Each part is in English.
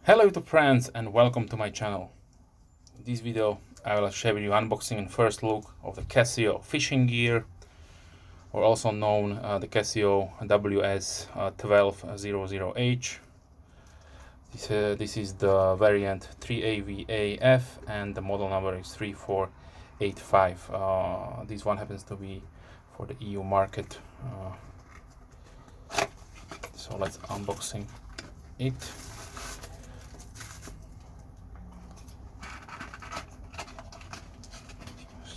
Hello YouTube friends and welcome to my channel. In this video I will share with you unboxing and first look of the Casio fishing gear, or also known the Casio WS1200H. This is the variant 3AVAF and the model number is 3485. This one happens to be for the EU market. So let's unboxing it.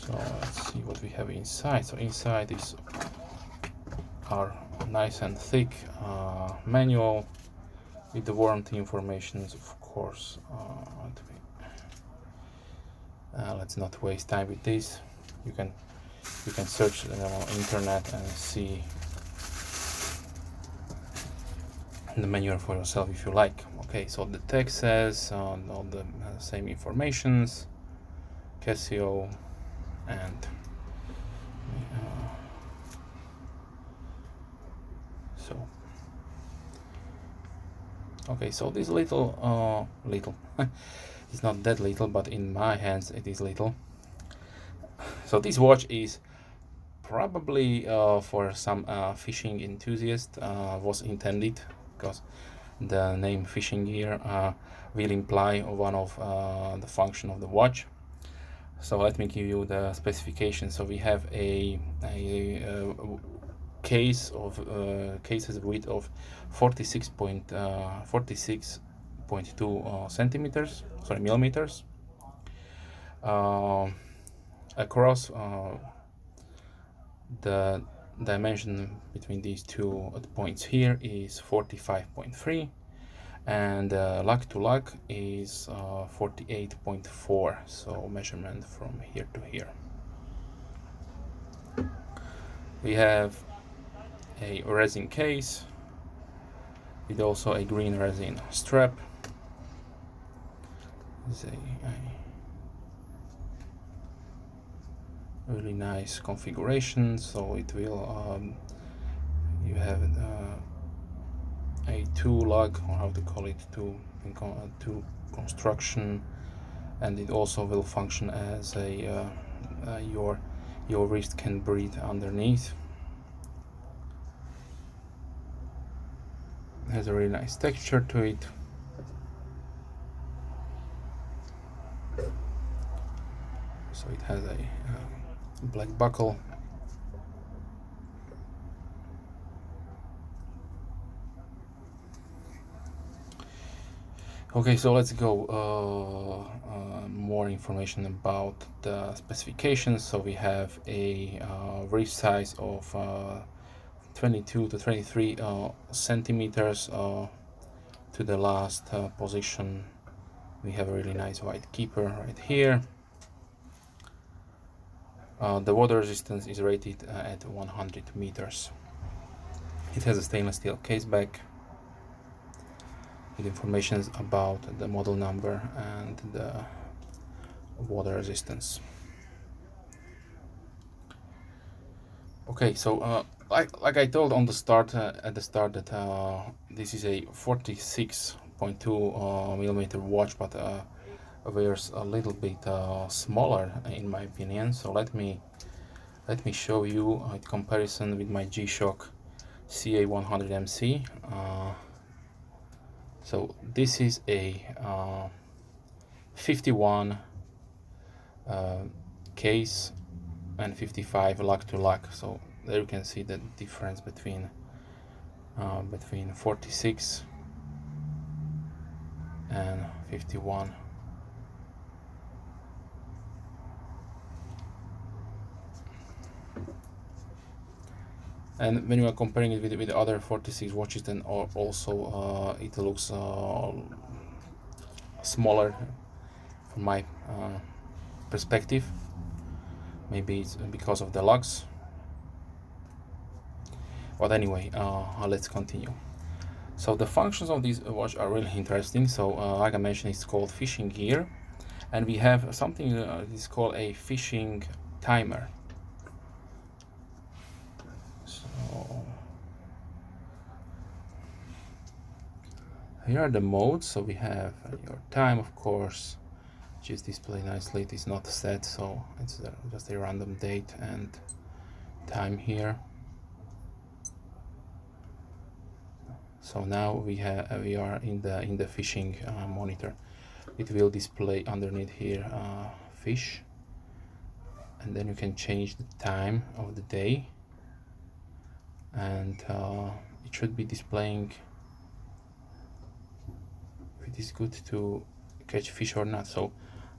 So let's see what we have inside. So inside is our nice and thick manual with the warranty informations, of course. Let's not waste time with this. You can search on internet and see the manual for yourself if you like. Okay, so the text says all the same informations, Casio, and so okay, so this little it's not that little, but in my hands it is little. So this watch is probably for some fishing enthusiast was intended, because the name fishing gear will imply one of the function of the watch. So let me give you the specifications. So we have a case of cases width of 46.2 centimeters, sorry, millimeters. Across the dimension between these two points here is 45.3, and lug to lug is 48.4, so measurement from here to here. We have a resin case with also a green resin strap. It's a really nice configuration. So it will you have a two lug, or how to call it, two construction, and it also will function as a your wrist can breathe underneath. It has a really nice texture to it. So it has a black buckle. Okay, so let's go more information about the specifications. So we have a wrist size of 22 to 23 centimeters. To the last position we have a really nice white keeper right here. The water resistance is rated at 100 meters. It has a stainless steel case back with information about the model number and the water resistance. Okay, so like I told on the start at the start that this is a 46.2 millimeter watch, but wears a little bit smaller in my opinion. So let me show you a comparison with my G-Shock CA100MC. So this is a 51 case and 55 lug to lug. So there you can see the difference between 46 and 51. And when you are comparing it with other 46 watches, then also it looks smaller from my perspective. Maybe it's because of the lugs, but anyway, let's continue. So the functions of this watch are really interesting. So like I mentioned, it's called fishing gear, and we have something that is called a fishing timer. Here are the modes. So we have your time, of course, which is displayed nicely. It is not set, so it's just a random date and time here. So now we are in the fishing monitor. It will display underneath here fish, and then you can change the time of the day, and it should be displaying if it is good to catch fish or not. So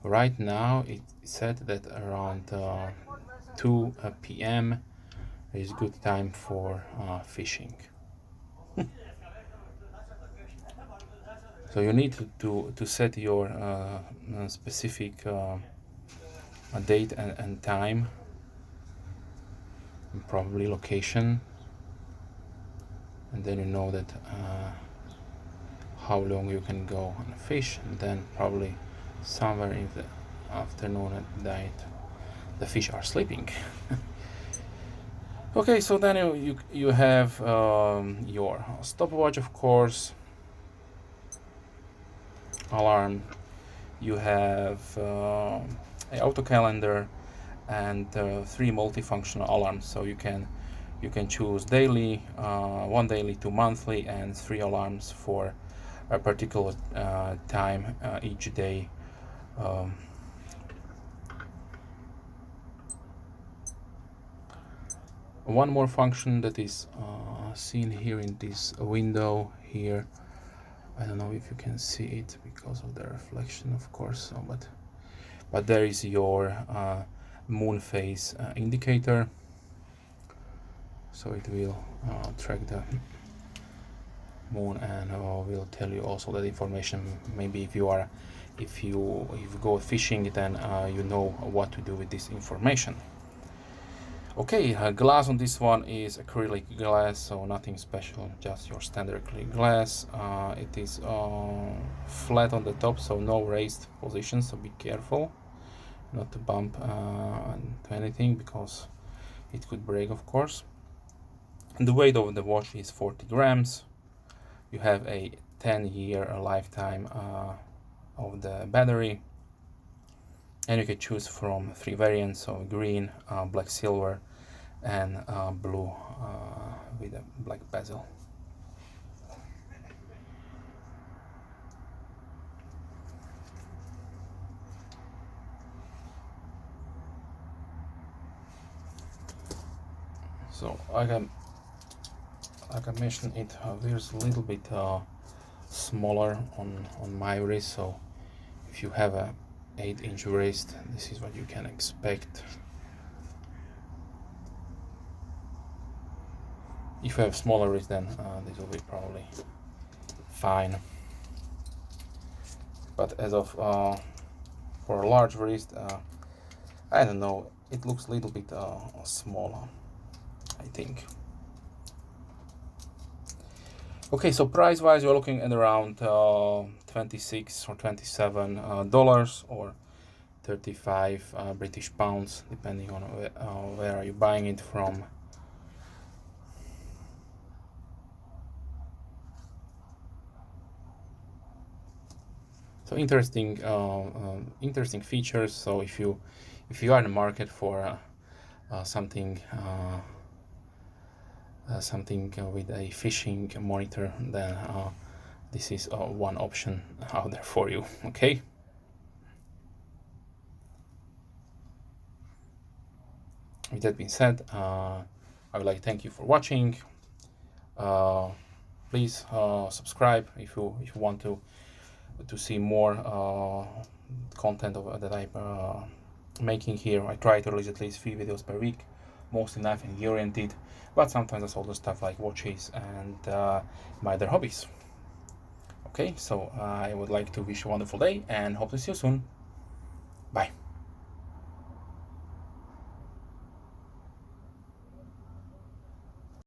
right now it said that around 2 p.m. is good time for fishing. So you need to set your specific date and time, and probably location, and then you know that how long you can go on a fish, and then probably somewhere in the afternoon at night the fish are sleeping. Okay, so then you have your stopwatch, of course, alarm, you have a auto calendar, and 3 multifunctional alarms. So you can choose daily, 1 daily, 2 monthly, and 3 alarms for a particular time each day. One more function that is seen here in this window here. I don't know if you can see it because of the reflection, of course. So, but there is your moon phase indicator. So it will track the moon and will tell you also that information. Maybe if you go fishing, then you know what to do with this information. Okay, glass on this one is acrylic glass, so nothing special, just your standard acrylic glass. It is flat on the top, so no raised position, so be careful not to bump into anything because it could break, of course. And the weight of the watch is 40 grams. You have a 10-year lifetime of the battery, and you can choose from 3 variants, so green, black silver, and blue with a black bezel. So like I mentioned, it wears a little bit smaller on my wrist, so if you have a 8-inch wrist, this is what you can expect. If you have smaller wrist, then this will be probably fine. But as of for a large wrist, I don't know, it looks a little bit smaller, I think. Okay, so price wise, you're looking at around 26 or 27 dollars, or 35 British pounds, depending on where are you buying it from. So interesting features. So if you are in the market for something with a fishing monitor, then this is one option out there for you. Okay. With that being said, I would like to thank you for watching. Please subscribe if you want to see more content that I'm making here. I try to release at least 3 videos per week, mostly knife and gear oriented, but sometimes I also do stuff like watches and my other hobbies. Okay, so I would like to wish you a wonderful day and hope to see you soon. Bye.